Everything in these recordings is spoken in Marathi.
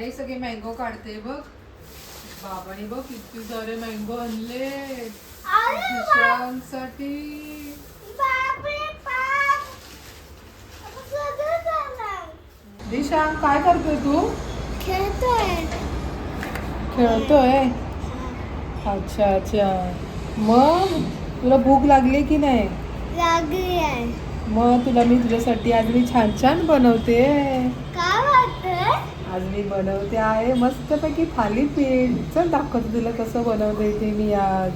आई सगळे मँगो काढते बघ. बाबाने बघ किती सारे मँगो आणले दिशांसाठी. दिशा काय करतोय तू? खेळतोय. अच्छा अच्छा. मग तुला भूक लागली की नाही? लागली आहे. मग तुला मी तुझ्यासाठी आज मी छान छान बनवते. काय वाटतंय? आज मी बनवते आहे मस्तपैकी थालीपीठ. चल दाखवते तुला कसं बनवते ते मी आज.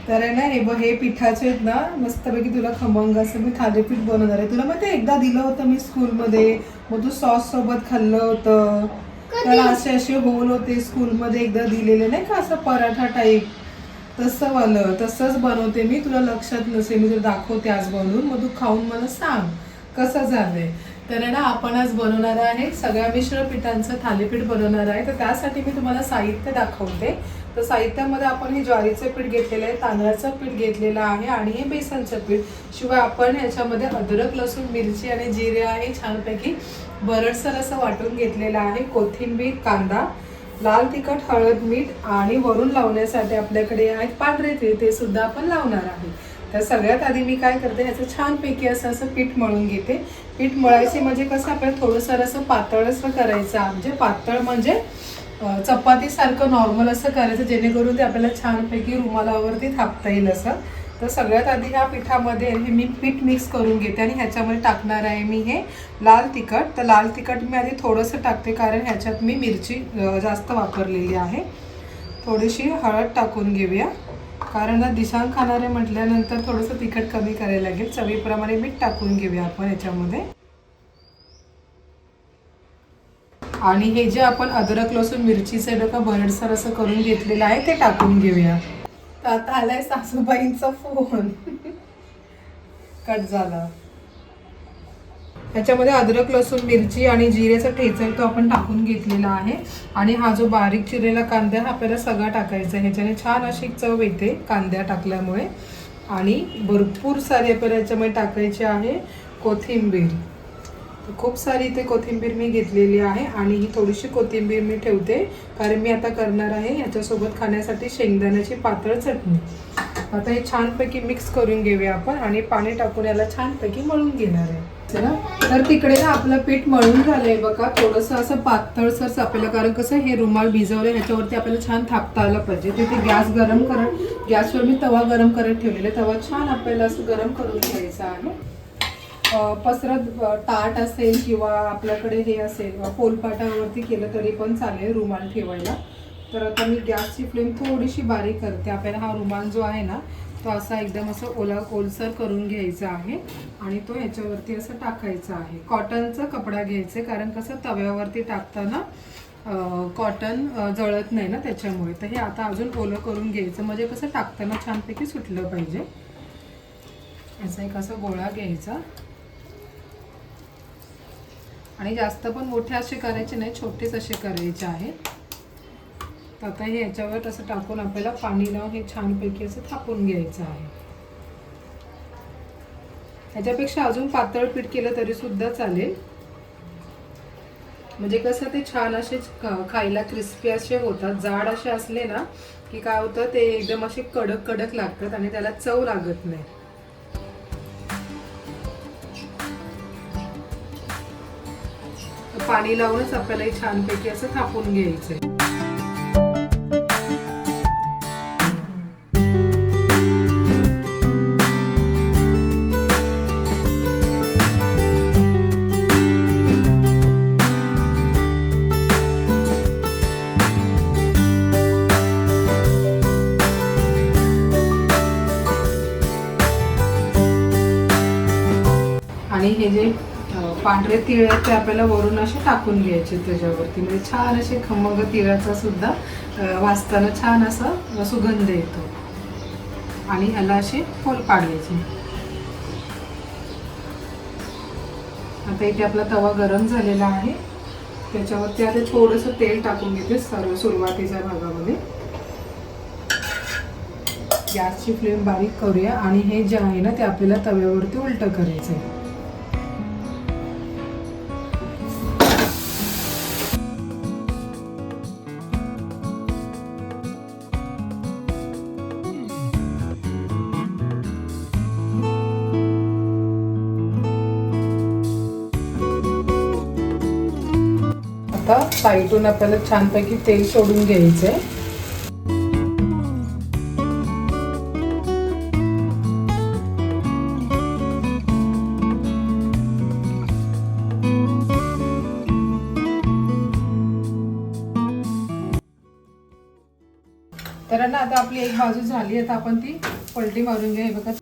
तर आहे ना हे पिठाचे आहेत ना मस्तपैकी तुला खमंग असं मी थालीपीठ बनवणार आहे. तुला माहिती एकदा दिलं होतं मी स्कूलमध्ये, मग तू सॉस सोबत खाल्लं होतं. तर असे असे होल होते स्कूलमध्ये एकदा दिलेले नाही का, असं पराठा टाईप तसं वालं तसंच बनवते मी. तुला लक्षात नसेल, मी तुला दाखवते आज बनवून, मग तू खाऊन मला सांग कसं झालंय. तर आहे ना आपण आज बनवणार आहे सगळ्या मिश्र पिठांचं थालीपीठ बनवणार आहे. तर त्यासाठी मी तुम्हाला साहित्य दाखवते. तर साहित्यामध्ये आपण हे ज्वारीचं पीठ घेतलेलं आहे, तांदळाचं पीठ घेतलेलं आहे आणि हे बेसनचं पीठ. शिवाय आपण ह्याच्यामध्ये अद्रक लसूण मिरची आणि जिरे आहे छानपैकी बरडसर असं वाटून घेतलेलं आहे. कोथिंबीर, कांदा, लाल तिखट, हळद, मीठ आणि वरून लावण्यासाठी आपल्याकडे आहेत पांढरे तीळ, ते सुद्धा आपण लावणार आहे. तर सगळ्यात आधी मी काय करते, ह्याचं छानपैकी असं पीठ मळून घेते. पीठ मळायचे म्हणजे कसं आपल्याला थोडंसं असं पातळसं करायचं, म्हणजे पातळ म्हणजे चपातीसारखं नॉर्मल असं करायचं, जेणेकरून ते आपल्याला छानपैकी रुमालावरती थापता येईल असं. तर सगळ्यात आधी ह्या पिठामध्ये हे मी पीठ मिक्स करून घेते आणि ह्याच्यामध्ये टाकणार आहे मी हे लाल तिखट. तर लाल तिखट मी आधी थोडंसं टाकते, कारण ह्याच्यात मी मिरची जास्त वापरलेली आहे. थोडीशी हळद टाकून घेऊया, कारण दिशांक खाणारे म्हटल्यानंतर थोडंसं तिखट कमी करायला लागेल. चवीप्रमाणे मीठ टाकून घेऊया आपण ह्याच्यामध्ये. आणि हे जे आपण अद्रक लसूण मिरचीचे डोका भरडसर असं करून घेतलेलं आहे ते टाकून घेऊया. तर आता आलाय सासूबाईंचा फोन. कट झाला. ह्याच्यामध्ये अद्रक लसूण मिरची आणि जिरेचा ठेचा तो आपण टाकून घेतलेला आहे. आणि हा जो बारीक चिरलेला कांदा हा आपल्याला सगळा टाकायचा आहे. ह्याच्याने छान अशी चव येते कांद्या टाकल्यामुळे. आणि भरपूर सारी आपल्याला ह्याच्यामध्ये टाकायची आहे कोथिंबीर. खूप सारी इथे कोथिंबीर मी घेतलेली आहे आणि ही थोडीशी कोथिंबीर मी ठेवते, कारण मी आता करणार आहे ह्याच्यासोबत खाण्यासाठी शेंगदाण्याची पातळ चटणी. आता हे छानपैकी मिक्स करून घेऊया आपण आणि पाणी टाकून याला छानपैकी मळून घेणार आहे. चला, तर तिकडे ना आपलं पीठ मळून झालंय बघा. थोडंसं असं पातळसरच आपल्याला, कारण कसं हे रुमाल भिजवलं ह्याच्यावरती आपल्याला छान थापता आलं पाहिजे. तिथे गॅसवर मी तवा गरम करत ठेवलेला. तवा छान आपल्याला असं गरम करून घ्यायचा आहे. पसरत ताट असेल किंवा आपल्याकडे हे असेल पोलपाटावरती केलं तरी पण चालेल रुमाल ठेवायला. तर आता मी गॅसची फ्लेम थोडीशी बारीक करते. आपल्याला हा रुमाल जो आहे ना तो असा एकदम असं ओलसर करून घ्यायचा आहे आणि तो ह्याच्यावरती असं टाकायचा आहे. कॉटनचा कपडा घ्यायचा, कारण कसं तव्यावरती टाकताना कॉटन जळत नाही ना त्याच्यामुळे. तर हे आता अजून ओलं करून घ्यायचं, म्हणजे कसं टाकताना छानपैकी सुटलं पाहिजे. असा एक असा गोळा घ्यायचा आणि जास्त पण मोठे असे करायचे नाही, छोटेच असे करायचे आहेत. तर आता हे ह्याच्यावर असं टाकून आपल्याला पाणी लावून हे छानपैकी असं थापून घ्यायचं आहे. ह्याच्यापेक्षा अजून पातळ पीठ केलं तरी सुद्धा चालेल, म्हणजे कसं ते छान असे खायला क्रिस्पी असे होतात. जाड असे असले ना की काय होतं, ते एकदम असे कडक कडक लागतात आणि त्याला चव लागत नाही. पाणी लावूनच आपल्याला हे छानपैकी असं थापून घ्यायचंय. आणि हे जे पांढरे तिळ आहेत ते आपल्याला वरून असे टाकून घ्यायचे त्याच्यावरती, म्हणजे छान असे खमंग तिळाचा सुद्धा वाजताना छान असा सुगंध येतो. आणि ह्याला असे फोल पाडायचे. आता इथे आपला तवा गरम झालेला आहे, त्याच्यावरती आता थोडंसं तेल टाकून घेते सुरुवातीच्या भागामध्ये. गॅसची फ्लेम बारीक करूया आणि हे जे आहे ना ते आपल्याला तव्यावरती उलटं करायचं आहे. आता साईडून आपल्याला छानपैकी तेल सोडून घ्यायचंय. तर ना आता आपली एक बाजू झाली, आता आपण ती पलटी मारून घ्या. हे बघा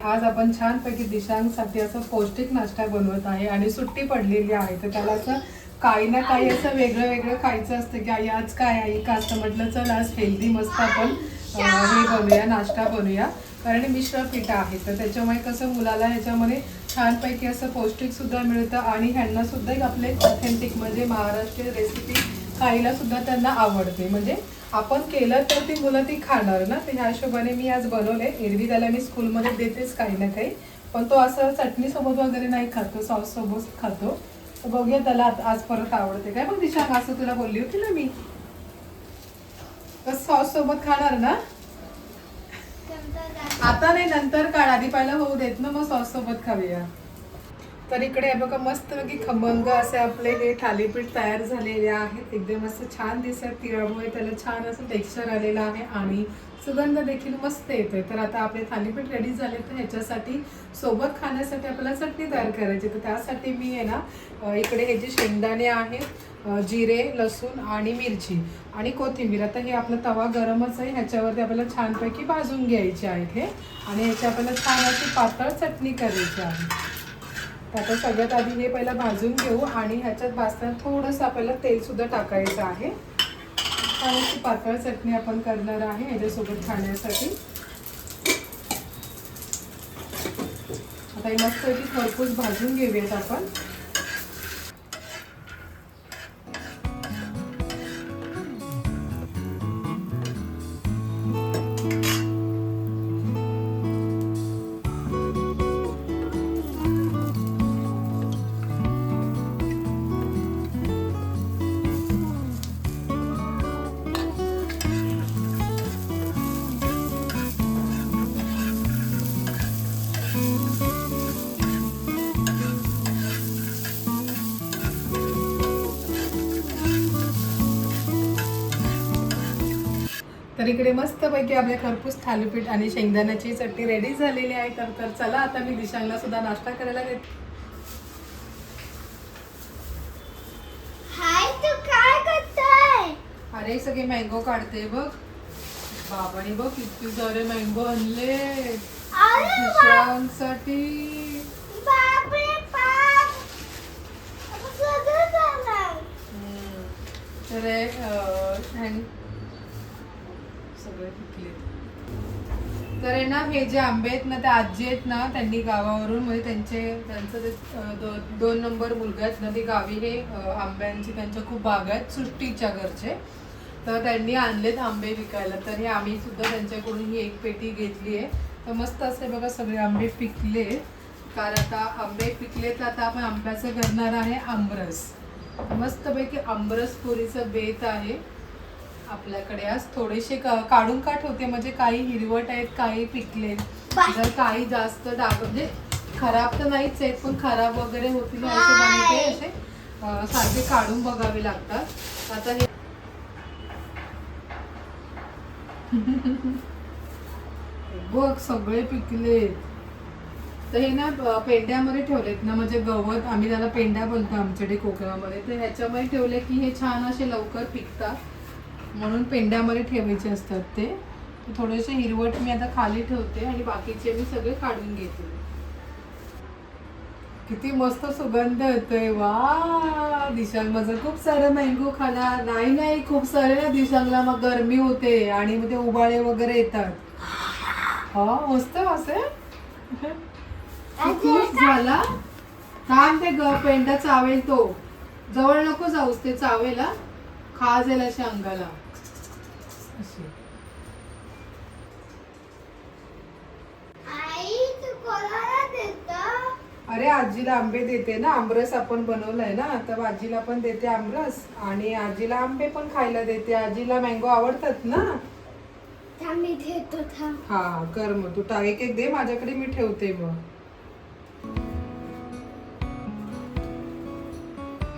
आज आपण छानपैकी दिशांसाठी असं पौष्टिक नाश्ता बनवत आहे आणि सुट्टी पडलेली आहे, तर त्याला असं काही ना काही असं वेगळं वेगळं खायचं असतं की आई आज काय आहे का, असं म्हटलं चल आज हेल्दी मस्त आपण हे बनवूया, नाश्ता बनवूया. कारण मिश्र पीठ आहे तर त्याच्यामुळे कसं मुलाला ह्याच्यामध्ये छानपैकी असं पौष्टिक सुद्धा मिळतं आणि ह्यांना सुद्धा एक आपले ऑथेंटिक म्हणजे महाराष्ट्रीयन रेसिपी खायला सुद्धा त्यांना आवडते. म्हणजे आपण केलं तर ती मुलं ती खाणार ना, तर ह्या हिशोबाने मी आज बनवले. एरवी त्याला मी स्कूलमध्ये देतेच काही ना काही, पण तो असं चटणी सोबत वगैरे नाही खातो, सॉस सोबत खातो. तर बघूया त्याला आज परत आवडते काय. पण दिशा असं तुला बोलली होती ना मी, तर सॉस सोबत खाणार ना. आता नाही, नंतर काढ, आधी पहिला होऊ देत ना, मग सॉस सोबत खाऊया. तर इकडे बघा मस्त की खमंग असे आपले हे थालीपीठ तयार झालेले आहेत. एकदम असं छान दिसत, तिळामुळे त्याला छान असं टेक्स्चर आलेलं आहे आणि सुगंध देखील मस्त येतोय. तर आता आपले थालीपीठ रेडी झाले, तर ह्याच्यासाठी सोबत खाण्यासाठी आपल्याला चटणी तयार करायची. तर त्यासाठी मी आहे ना इकडे हे जे शेंगदाणे आहेत, जिरे, लसूण आणि मिरची आणि कोथिंबीर. आता हे आपला तवा गरमच आहे, ह्याच्यावरती आपल्याला छानपैकी भाजून घ्यायचे आहेत हे, आणि ह्याची आपल्याला छान अशी पातळ चटणी करायची आहे. आता सगळ्यात आधी हे पहिला भाजून घेऊ आणि ह्याच्यात भाजताना थोडंसं आपल्याला तेल सुद्धा टाकायचं आहे. आणि अशी पातळ चटणी आपण करणार आहे ह्याच्यासोबत खाण्यासाठी. आता हे मस्त खरपूस भाजून घेऊयात आपण. तर इकडे मस्तपैकी आपल्या खरपूस थालीपीठ आणि शेंगदाण्याची चटणी रेडी झालेली आहे. तर चला आता मी दिशांना सुद्धा नाश्ता करायला घेते. हाय, तू काय करतोय? अरे सगळे मँगो काढते बघ. बाबाने बघ किती सारे मँगो आणले दिशांसाठी. बापरे बाप, सगळं झालं. तर सगळे पिकले. तर आहे ना हे जे आंबे आहेत ना, ते आजी आहेत ना, त्यांनी गावावरून म्हणजे त्यांचं ते 2 नंबर मुलगा आहेत ना, ते गावी हे आंब्यांची त्यांच्या खूप बाग आहेत सुट्टीच्या घरचे. तर त्यांनी आणलेत आंबे विकायला. तर हे आम्ही सुद्धा त्यांच्याकडून ही 1 पेटी घेतली आहे. तर मस्त असे बघा सगळे आंबे पिकले. कारण आता आंबे पिकले तर आता आपण आंब्याचं करणार आहे आमरस. मस्तपैकी आमरस पुरीचं बेत आहे आपल्याकडे. आज थोडेसे काढून का ठेवते, म्हणजे काही हिरवट आहेत, काही पिकले. जर काही जास्त डाग म्हणजे खराब तर नाहीच आहेत, पण खराब वगैरे होतील हिशोबाने ते असे सारखे काढून बघावे लागतात. आता हे बघ सगळे पिकले. तर हे ना पेंड्यामध्ये ठेवलेत ना, म्हणजे गवत, आम्ही त्याला पेंड्या बोलतो आमच्याकडे कोकणामध्ये. तर ह्याच्यामध्ये ठेवले की हे छान असे लवकर पिकतात, म्हणून पेंड्यामध्ये ठेवायचे असतात ते. थोडेसे हिरवट मी आता खाली ठेवते आणि बाकीचे मी सगळे काढून घेते. किती मस्त सुगंध येतोय. वा दिशांग माझं खूप सारं मँगो खाणार. नाही खूप सारे ना दिशांगला मग गरमी होते आणि मग ते उबाळे वगैरे येतात. हा मस्त असे खुश झाला. थांब ते पेंडा चावेल तो. जवळ नको जाऊस ते चावेल हा. खाज येईल अशा अंगाला. आई तू कोणाला देता? अरे आजीला आंबे देते ना. आमरस आपण बनवलाय ना तर आजीला पण देते आमरस आणि आजीला आंबे पण खायला देते. आजीला मँगो आवडतात ना. थांब मी देतो थांब. हा कर मग तू एक एक दे माझ्याकडे मी ठेवते मग.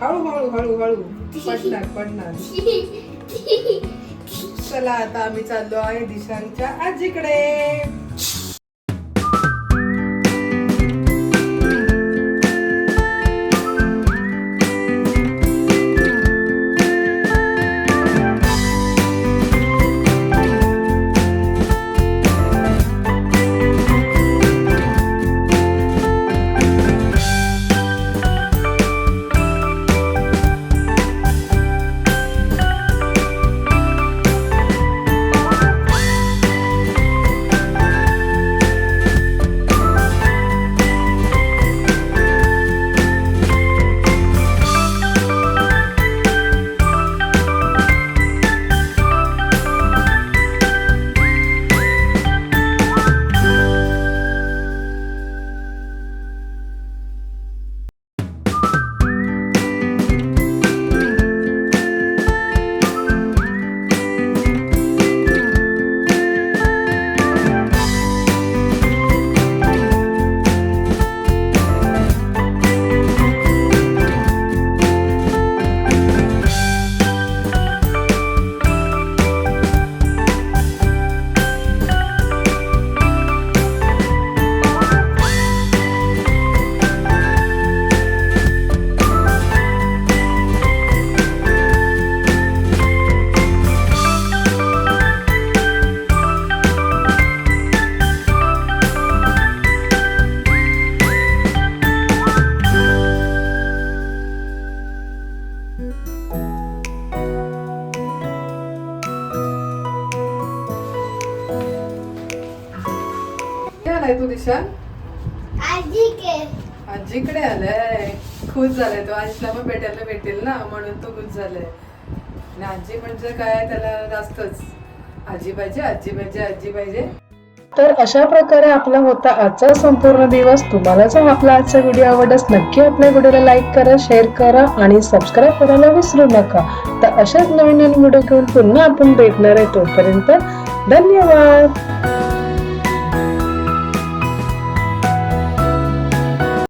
हळू हळू हळू हळू पडणार. चला आता आम्ही चाललो आहे दिशांच्या आजीकडे. आलाय तू दिशांग? आजी के आजीकडे आलाय. खुश झालाय तो. आजीला पण भेटायला भेटेल ना म्हणून तो खुश झालाय. आणि आजी म्हणजे काय त्याला जास्तच आजी पाहिजे आजी पाहिजे आजी पाहिजे. तर अशा प्रकारे आपला होता आजचा संपूर्ण दिवस. तुम्हाला जर आपला आजचा व्हिडिओ आवडल्यास नक्की आपल्या व्हिडिओला लाईक करा, शेअर करा आणि सबस्क्राईब करायला विसरू नका. तर अशाच नवीन नवीन व्हिडिओ घेऊन पुन्हा आपण भेटणार आहे. तोपर्यंत धन्यवाद.